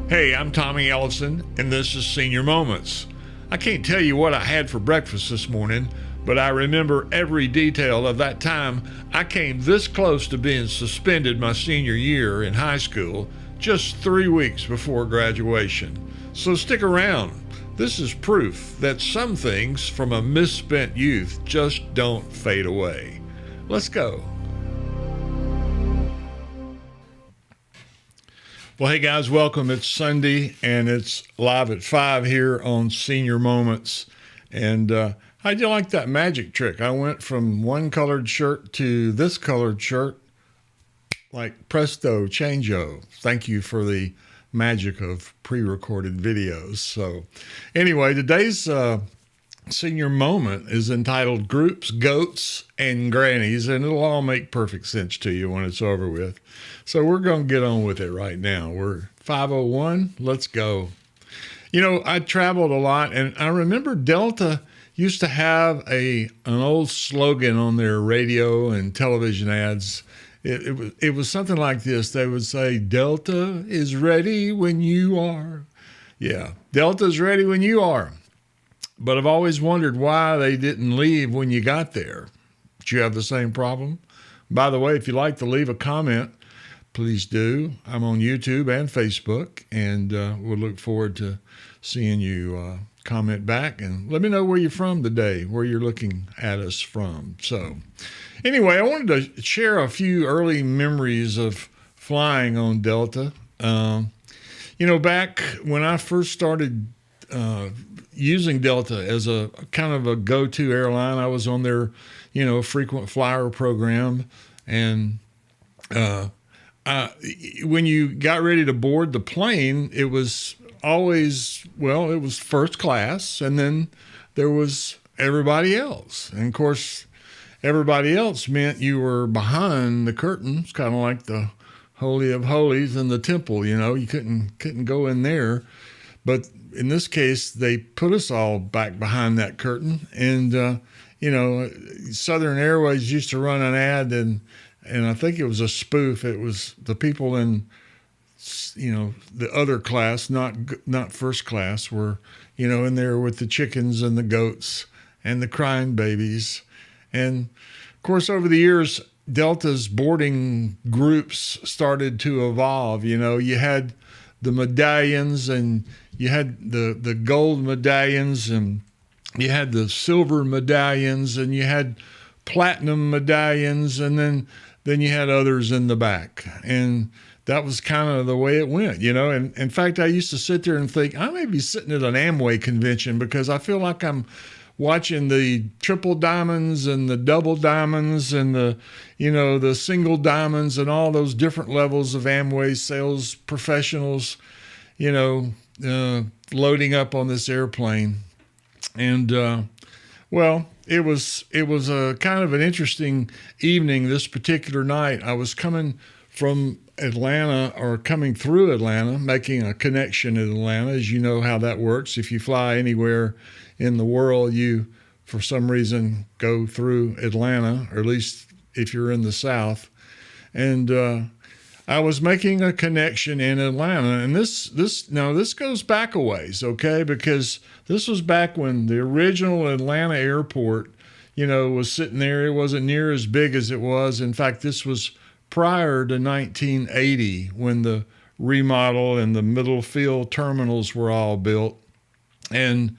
Hey, I'm Tommy Ellison, and this is Senior Moments. I can't tell you what I had for breakfast this morning, but I remember every detail of that time I came this close to being suspended my senior year in high school, just 3 weeks before graduation. So stick around. This is proof that some things from a misspent youth just don't fade away. Let's go. Well, hey guys, welcome. It's Sunday and it's live at 5 here on Senior Moments. And how'd you like that magic trick? I went from one colored shirt to this colored shirt, like presto, changeo. Thank you for the magic of pre-recorded videos. So anyway, today's Senior Moment is entitled Groups, Goats, and Grannies, and it'll all make perfect sense to you when it's over with. So we're going to get on with it right now. We're 5:01. Let's go. You know, I traveled a lot, and I remember Delta used to have an old slogan on their radio and television ads. It was something like this. They would say, "Delta is ready when you are." Yeah, Delta's ready when you are. But I've always wondered why they didn't leave when you got there. Did you have the same problem? By the way, if you'd like to leave a comment, please do. I'm on YouTube and Facebook, and we'll look forward to seeing you comment back. And let me know where you're from today, where you're looking at us from. So anyway, I wanted to share a few early memories of flying on Delta. You know, back when I first started using Delta as a kind of a go-to airline, I was on their, frequent flyer program. And when you got ready to board the plane, it was always, it was first class, and then there was everybody else. And of course, everybody else meant you were behind the curtains, kind of like the Holy of Holies in the temple, you couldn't go in there. But in this case, they put us all back behind that curtain. And, Southern Airways used to run an ad, and I think it was a spoof. It was the people in, the other class, not first class, were, in there with the chickens and the goats and the crying babies. And, of course, over the years, Delta's boarding groups started to evolve. You had the medallions, and you had the gold medallions, and you had the silver medallions, and you had platinum medallions, and then you had others in the back. And that was kind of the way it went, And in fact, I used to sit there and think, I may be sitting at an Amway convention, because I feel like I'm watching the triple diamonds and the double diamonds and the single diamonds and all those different levels of Amway sales professionals, loading up on this airplane. And, it was a kind of an interesting evening this particular night. I was coming from Atlanta, or coming through Atlanta, making a connection in Atlanta. As you know how that works. If you fly anywhere in the world, you, for some reason, go through Atlanta, or at least if you're in the South. And I was making a connection in Atlanta, and this goes back a ways, okay? Because this was back when the original Atlanta airport, was sitting there. It wasn't near as big as it was. In fact, this was prior to 1980, when the remodel and the middle field terminals were all built. And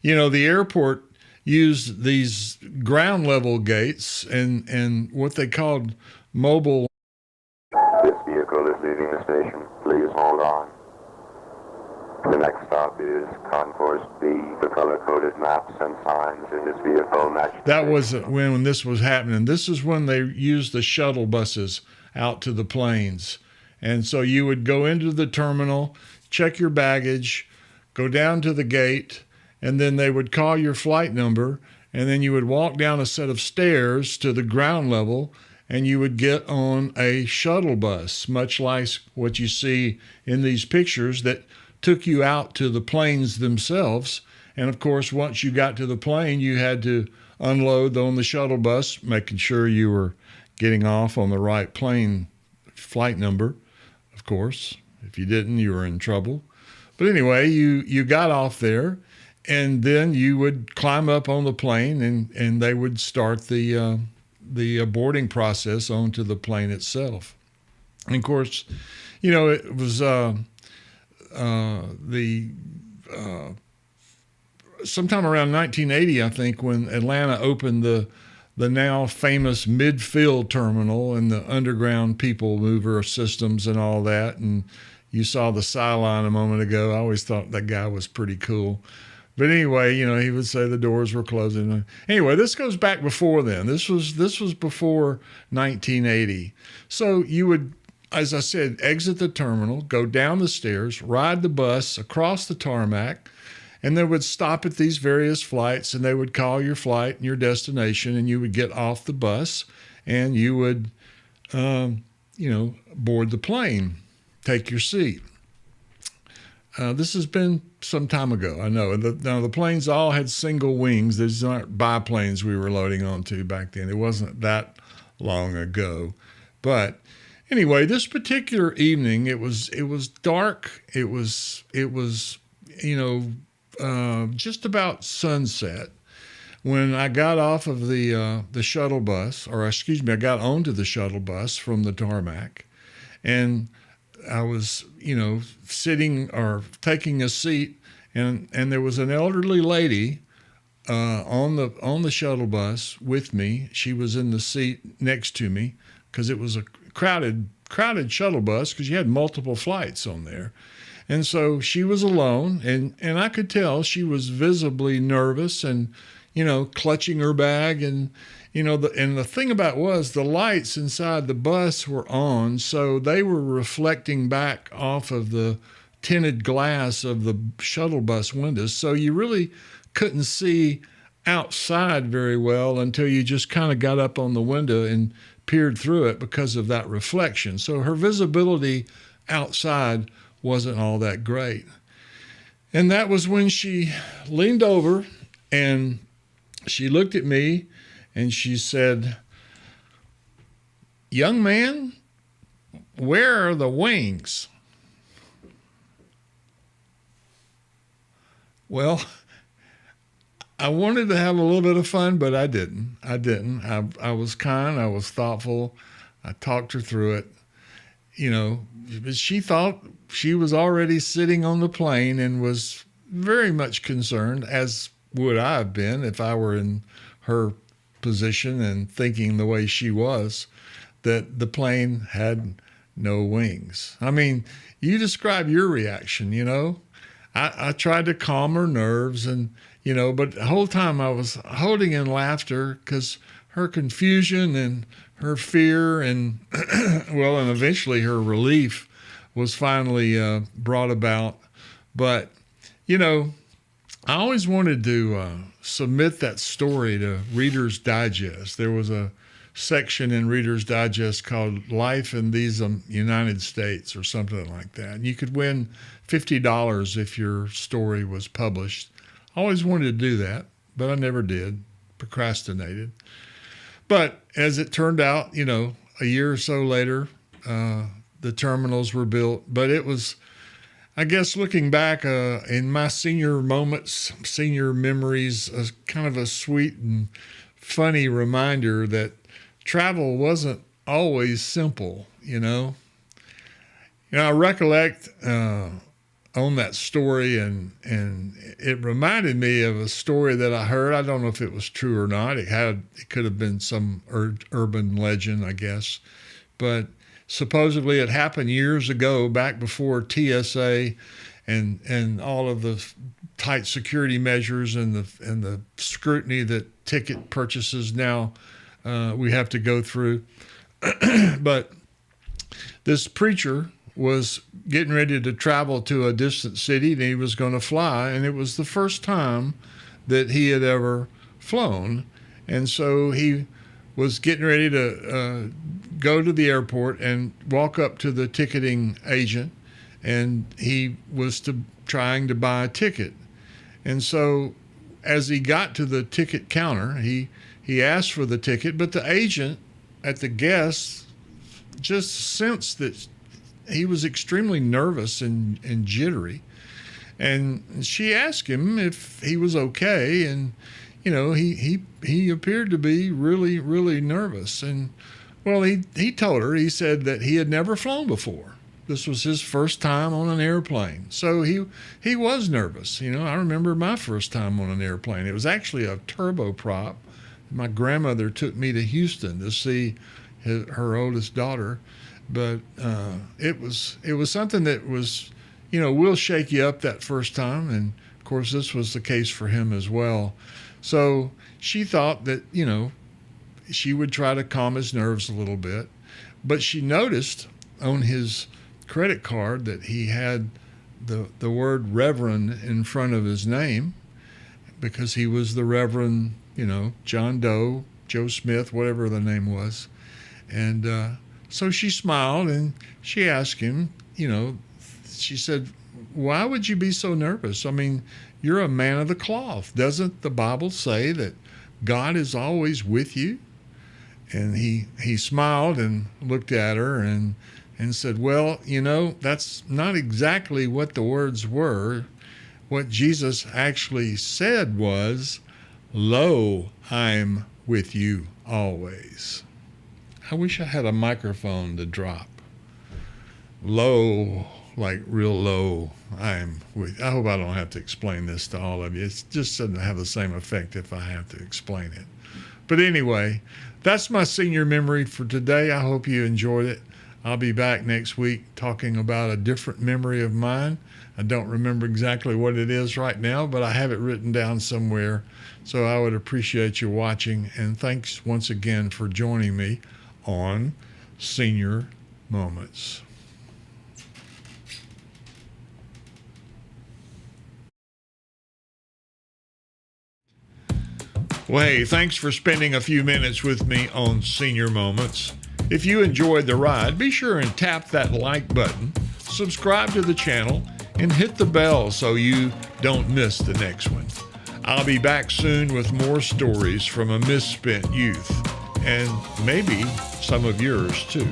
the airport used these ground level gates and what they called mobile. This vehicle is leaving the station. Please hold on. The next stop is Concourse B. The color-coded maps and signs in this vehicle match. That was when this was happening. This is when they used the shuttle buses out to the planes. And so you would go into the terminal, check your baggage, go down to the gate, and then they would call your flight number, and then you would walk down a set of stairs to the ground level, and you would get on a shuttle bus, much like what you see in these pictures that took you out to the planes themselves. And of course, once you got to the plane, you had to unload on the shuttle bus, making sure you were getting off on the right plane flight number, of course. If you didn't, you were in trouble. But anyway, you got off there, and then you would climb up on the plane, and they would start the boarding process onto the plane itself. And of course, it was sometime around 1980, I think, when Atlanta opened the now famous midfield terminal and the underground people mover systems and all that. And you saw the Cylon a moment ago. I always thought that guy was pretty cool. But anyway, he would say the doors were closing. Anyway, this goes back before then. This was before 1980. So you would, as I said, exit the terminal, go down the stairs, ride the bus across the tarmac, and they would stop at these various flights, and they would call your flight and your destination, and you would get off the bus, and you would, board the plane, take your seat. This has been some time ago, I know. Now, the planes all had single wings. These aren't biplanes we were loading onto back then. It wasn't that long ago. But anyway, this particular evening, it was dark. It was just about sunset when I got off of the shuttle bus, I got onto the shuttle bus from the tarmac, and I was, sitting or taking a seat, and there was an elderly lady on the shuttle bus with me. She was in the seat next to me because it was a crowded shuttle bus because you had multiple flights on there. And so she was alone, and I could tell she was visibly nervous and, clutching her bag. And, the thing about it was the lights inside the bus were on, so they were reflecting back off of the tinted glass of the shuttle bus windows. So you really couldn't see outside very well until you just kind of got up on the window and peered through it because of that reflection. So her visibility outside wasn't all that great. And that was when she leaned over and she looked at me and she said, "Young man, where are the wings?" Well, I wanted to have a little bit of fun, but I didn't. I was kind. I was thoughtful. I talked her through it. But she thought she was already sitting on the plane and was very much concerned, as would I have been if I were in her position and thinking the way she was, that the plane had no wings. I mean, you describe your reaction, I tried to calm her nerves and, but the whole time I was holding in laughter because her confusion and her fear and, and eventually her relief was finally brought about. But, I always wanted to submit that story to Reader's Digest. There was a section in Reader's Digest called Life in These United States or something like that. And you could win $50 if your story was published. I always wanted to do that, but I never did, procrastinated. But as it turned out, a year or so later, the terminals were built. But it was, I guess, looking back in my senior moments, senior memories, kind of a sweet and funny reminder that travel wasn't always simple, I recollect on that story, and it reminded me of a story that I heard. I don't know if it was true or not. It could have been some urban legend, I guess, but supposedly it happened years ago, back before TSA and all of the tight security measures and the scrutiny that ticket purchases now we have to go through. But this preacher was getting ready to travel to a distant city, and he was going to fly, and it was the first time that he had ever flown. And so he was getting ready to go to the airport and walk up to the ticketing agent, and he was trying to buy a ticket. And so as he got to the ticket counter, he asked for the ticket, but the agent at the guest just sensed that he was extremely nervous and jittery. And she asked him if he was okay, and he appeared to be really, really nervous. And well, he told her, he said that he had never flown before. This was his first time on an airplane. So he was nervous. I remember my first time on an airplane. It was actually a turboprop. My grandmother took me to Houston to see her oldest daughter. But it was something that was, will shake you up that first time. And of course, this was the case for him as well. So she thought that, she would try to calm his nerves a little bit. But she noticed on his credit card that he had the word Reverend in front of his name, because he was the Reverend, John Doe, Joe Smith, whatever the name was. And so she smiled and she asked him, she said, why would you be so nervous? I mean, you're a man of the cloth. Doesn't the Bible say that God is always with you? And he smiled and looked at her and said, well, that's not exactly what the words were. What Jesus actually said was, lo, I'm with you always. I wish I had a microphone to drop. Low, like real low, I'm with. I hope I don't have to explain this to all of you. It just doesn't have the same effect if I have to explain it. But anyway, that's my senior memory for today. I hope you enjoyed it. I'll be back next week talking about a different memory of mine. I don't remember exactly what it is right now, but I have it written down somewhere. So I would appreciate you watching. And thanks once again for joining me on Senior Moments. Well, hey, thanks for spending a few minutes with me on Senior Moments. If you enjoyed the ride, be sure and tap that like button, subscribe to the channel, and hit the bell so you don't miss the next one. I'll be back soon with more stories from a misspent youth, and maybe some of yours too.